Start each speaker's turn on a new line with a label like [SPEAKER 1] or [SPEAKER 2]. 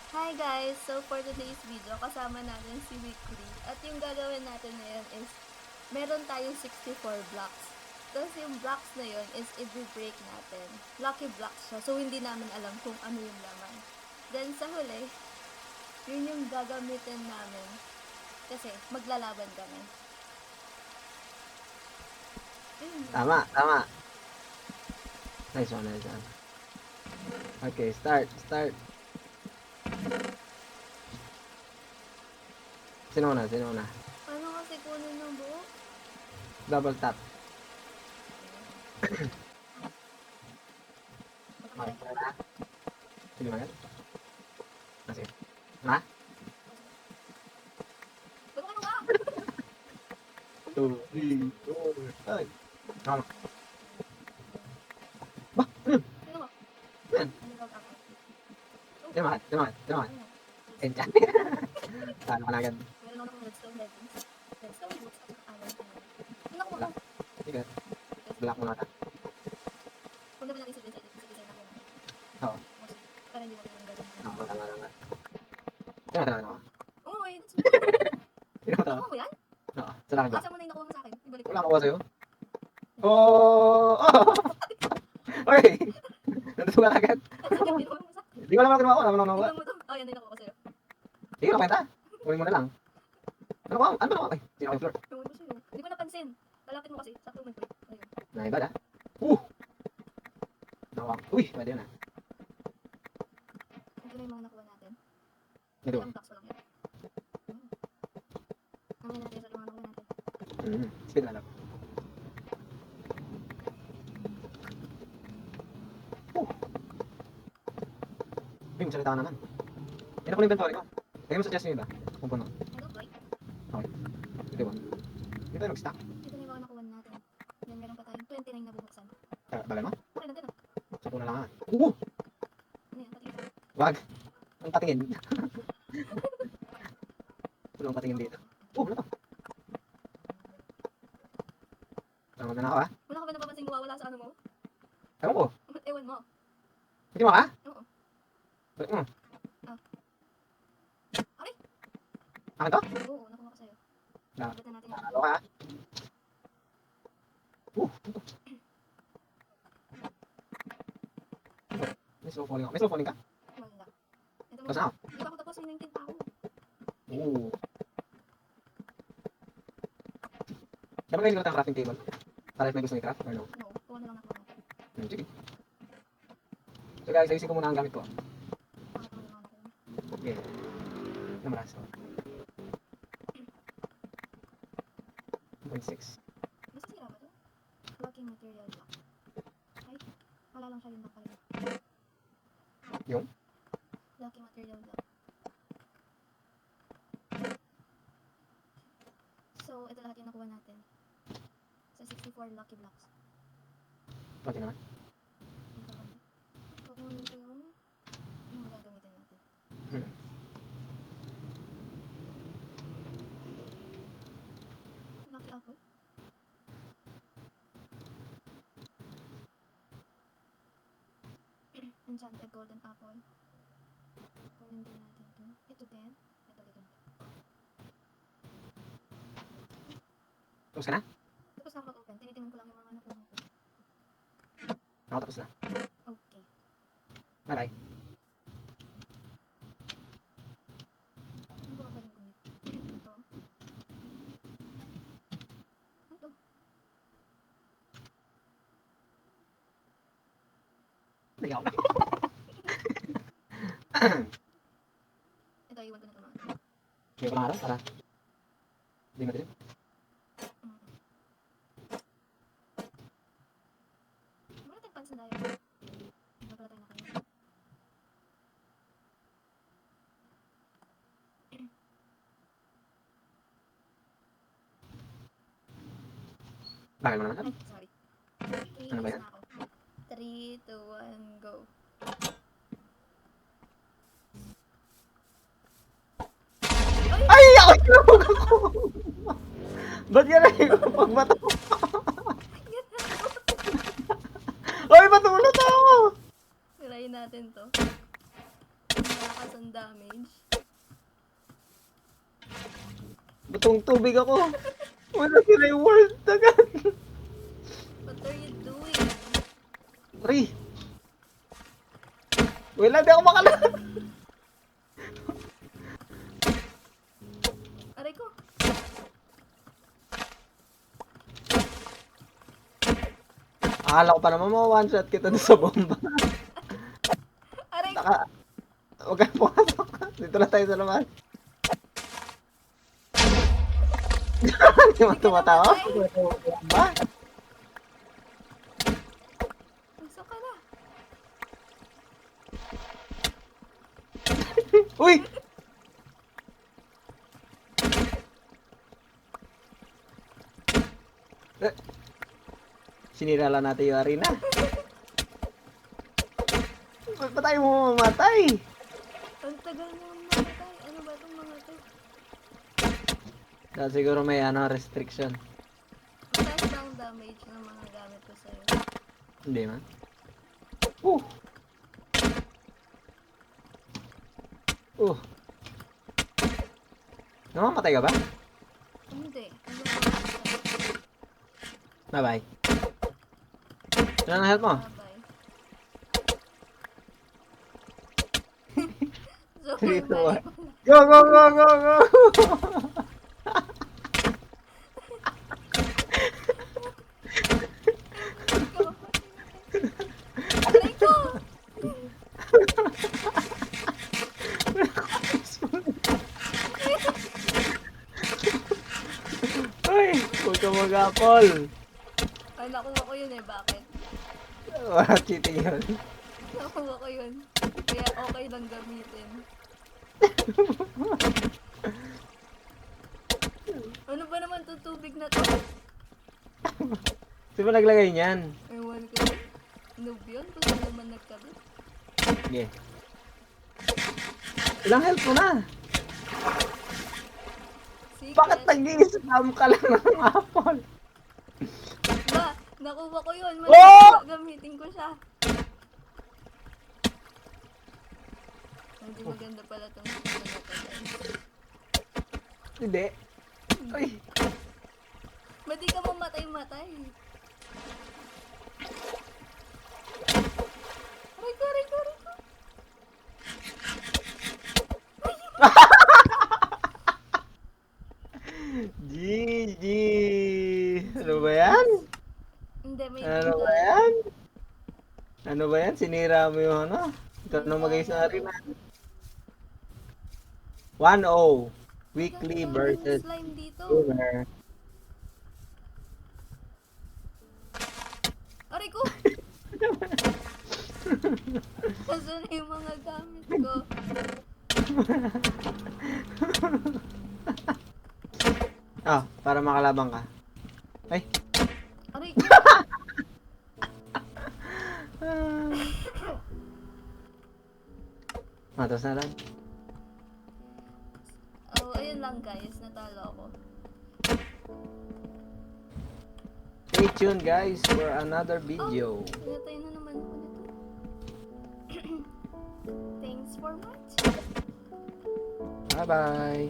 [SPEAKER 1] Hi guys! So for today's video, kasama natin si Weekly. At yung gagawin natin ngayon is, meron tayong 64 blocks. Tapos yung blocks na yun is i-break natin. Lucky blocks siya, so hindi namin alam kung ano yung laman. Then sa huli, yun yung gagamitin namin. Kasi maglalaban kami.
[SPEAKER 2] Tama, tama. Nice one, nice one. Okay, start. Sino una?
[SPEAKER 1] Ano kasi kunin ng buo?
[SPEAKER 2] Double tap. Okay, tara na. Sige ba yan? Sige. Ha?
[SPEAKER 1] Ba't ano ba?
[SPEAKER 2] 2, 3, 4, 5. Tama.
[SPEAKER 1] Sino mo?
[SPEAKER 2] Yan.
[SPEAKER 1] Ano daw ako?
[SPEAKER 2] Tama. Enchant. Paano ka na agad?
[SPEAKER 1] Meron ako ng redstone leggings. Redstone boots at iron. Ano ako
[SPEAKER 2] Wala.
[SPEAKER 1] mo?
[SPEAKER 2] Sige. Black mo na ata.
[SPEAKER 1] Kung naman natin sa design ako.
[SPEAKER 2] Oo.
[SPEAKER 1] Para hindi mo yung gano'n.
[SPEAKER 2] Oo, tama. Tama.
[SPEAKER 1] Oo, eh.
[SPEAKER 2] Sino to?
[SPEAKER 1] Nakuha mo yan?
[SPEAKER 2] Oo. Saan ka ba?
[SPEAKER 1] Asa mo na yung nakuha mo sa akin? Ibalik ko.
[SPEAKER 2] Wala ko ba sa'yo? Oh! Oy! Natutugan agad.
[SPEAKER 1] Hindi nakuha mo sa akin.
[SPEAKER 2] Hindi ko naman kinuha ko. Ano naman
[SPEAKER 1] Tingnan mo to. Oh, yan din nakuha ko sa'yo.
[SPEAKER 2] Sige na, kwenta. Kunin mo na lang. Ano ba? Ay, sino kayo floor?
[SPEAKER 1] Ewan ko sa'yo. Hindi ko napansin. Kalapit mo kasi. Sakto mo ito. Ayun.
[SPEAKER 2] Naibad ah. Nawak. Uy, pwede yun ah.
[SPEAKER 1] Ito na yung mga nakuha natin.
[SPEAKER 2] Ito.
[SPEAKER 1] Ilang blocks pa lang yan. Namin natin sa mga nakuha natin.
[SPEAKER 2] Speed na lang. Uy, magsalita ka naman. Yan ako na inventory ko. Lagyan mo sa chest nyo iba. Kung puno.
[SPEAKER 1] Ito, boy.
[SPEAKER 2] Okay. Ito ba? Ito yung mag-stack.
[SPEAKER 1] Ito na yung mga nakuha natin. Yan, meron pa tayong 29 na bubuksan.
[SPEAKER 2] Bagay mo?
[SPEAKER 1] Okay, natin ah.
[SPEAKER 2] Sa puno lang ah.
[SPEAKER 1] Ano yan? Pati ito.
[SPEAKER 2] Wag. Ang patingin. Wala ang patingin dito. Ano to? Tama na ako ah.
[SPEAKER 1] Wala ka ba napapansin nawawala sa ano mo?
[SPEAKER 2] Ewan ko.
[SPEAKER 1] Ewan mo.
[SPEAKER 2] Hindi mo ka?
[SPEAKER 1] Oo.
[SPEAKER 2] Balik mo.
[SPEAKER 1] Aray!
[SPEAKER 2] Akin to?
[SPEAKER 1] Oo, nakuha ko sa'yo.
[SPEAKER 2] Na-
[SPEAKER 1] Balitan natin yan.
[SPEAKER 2] Ano ka ah? Ito. May slow falling ako. May slow falling ka?
[SPEAKER 1] Wala. Ito mo.
[SPEAKER 2] Tapos na ako.
[SPEAKER 1] Hindi pa ako tapos, may 19 pa ako.
[SPEAKER 2] Dapat ngayon ang crafting table. Para if may gusto may craft or no?
[SPEAKER 1] No, kuha na lang nakuha natin.
[SPEAKER 2] Sige. So guys, ayusin ko muna ang gamit ko.
[SPEAKER 1] Pakita mo yung mga nakuha.
[SPEAKER 2] Okay. Namaras ko. 2.6.
[SPEAKER 1] Masisira ba to? Locking material block. Ay, wala lang siya yung block pala.
[SPEAKER 2] Yung?
[SPEAKER 1] Locking material block. So, ito lahat yung nakuha natin. Sa 64 lucky blocks.
[SPEAKER 2] Okay naman.
[SPEAKER 1] Kukunin ko yung magagamitin natin.
[SPEAKER 2] Hmm.
[SPEAKER 1] Lucky apple. Enchanted golden apple. Kunin din natin ito. Ito din. Ito dito.
[SPEAKER 2] Tapos ka na?
[SPEAKER 1] Tapos na ako mag-open. Tinitingnan ko lang yung mga nakuha ko.
[SPEAKER 2] Ako tapos na.
[SPEAKER 1] Okay.
[SPEAKER 2] Bye-bye.
[SPEAKER 1] Ano ba pwedeng gumit? Ito. Ito.
[SPEAKER 2] Nagaw na.
[SPEAKER 1] Ito, iwan ko na ito mga.
[SPEAKER 2] May pangarap para. Hindi madilim.
[SPEAKER 1] Wala tayong pants na tayo. Wala pala tayo nakain.
[SPEAKER 2] Bakal mo naman.
[SPEAKER 1] Ay, sorry. Okay,
[SPEAKER 2] Ano ba
[SPEAKER 1] yes
[SPEAKER 2] yan?
[SPEAKER 1] na ako. 3, 2, 1, go.
[SPEAKER 2] Ay! Ako tinawag ako! Ba't yan ay pagbato? Ay, matulot ako!
[SPEAKER 1] Tirayin natin to. Malakas ang damage.
[SPEAKER 2] Butong tubig ako. Wala si reward agad.
[SPEAKER 1] What are you doing?
[SPEAKER 2] Re. Wala, di ako makalala.
[SPEAKER 1] Aray ko.
[SPEAKER 2] Akala ko pa naman one shot kita doon sa bomba.
[SPEAKER 1] Aray ko.
[SPEAKER 2] Naka... Huwag kang pumasok. Dito na tayo sa labas. Hindi mo tumatawa? Ba?
[SPEAKER 1] Gusto ka na.
[SPEAKER 2] Uy! Eh, sinira lang natin yung arena. Ba't pa tayo mamamatay?
[SPEAKER 1] Ang tagal mo mamatay. Ano ba itong mga to?
[SPEAKER 2] Dahil siguro may restriction.
[SPEAKER 1] Mataas ba ang damage ng mga gamit ko sa'yo?
[SPEAKER 2] Hindi man. Namamatay ka ba?
[SPEAKER 1] Hindi. Ano ba?
[SPEAKER 2] Bye-bye. Ilan ang health mo?
[SPEAKER 1] Bye-bye. So,
[SPEAKER 2] 3, 2, 1.
[SPEAKER 1] balik ko
[SPEAKER 2] Go, go, go, go, go!
[SPEAKER 1] ko. Aray ko!
[SPEAKER 2] Uy! Huwag ka mag-apol!
[SPEAKER 1] Ay, nakuha ko yun eh. Bakit?
[SPEAKER 2] Wala cheating yun.
[SPEAKER 1] Nakuha ko yun. Kaya okay lang gamitin. Ano ba naman itong tubig na to?
[SPEAKER 2] Sino ba naglagay niyan?
[SPEAKER 1] Ewan ko yun. Noob yun? Kung saan naman nagkabit?
[SPEAKER 2] Sige. Ilang health mo na?
[SPEAKER 1] Secret.
[SPEAKER 2] Bakit nag-i-spam ka lang ng apple?
[SPEAKER 1] Ba, nakuha ko yun.
[SPEAKER 2] Oh!
[SPEAKER 1] Gamitin ko siya. Hindi maganda pala itong na to, guys.
[SPEAKER 2] Hindi. Uy!
[SPEAKER 1] Ba't di ka mamatay-matay? Aray ko, aray ko, aray ko.
[SPEAKER 2] GG! Ano ba yan?
[SPEAKER 1] Hindi, may
[SPEAKER 2] Ano
[SPEAKER 1] dito.
[SPEAKER 2] ba yan? Ano ba yan? Sinira mo yung ano? Ito na mag-ayos na rin na. 1-0. Weekly
[SPEAKER 1] Ang
[SPEAKER 2] versus
[SPEAKER 1] slime dito.
[SPEAKER 2] winner.
[SPEAKER 1] Aray ko! Nasaan na yung mga gamit ko?
[SPEAKER 2] Ah, para makalabang ka. Ay.
[SPEAKER 1] Aray ko!
[SPEAKER 2] Matos na lang.
[SPEAKER 1] Oh, ayun lang guys. Natalo ako.
[SPEAKER 2] Stay tuned guys for another video.
[SPEAKER 1] Pinatay na naman ako nito. Thanks for watching.
[SPEAKER 2] Bye bye.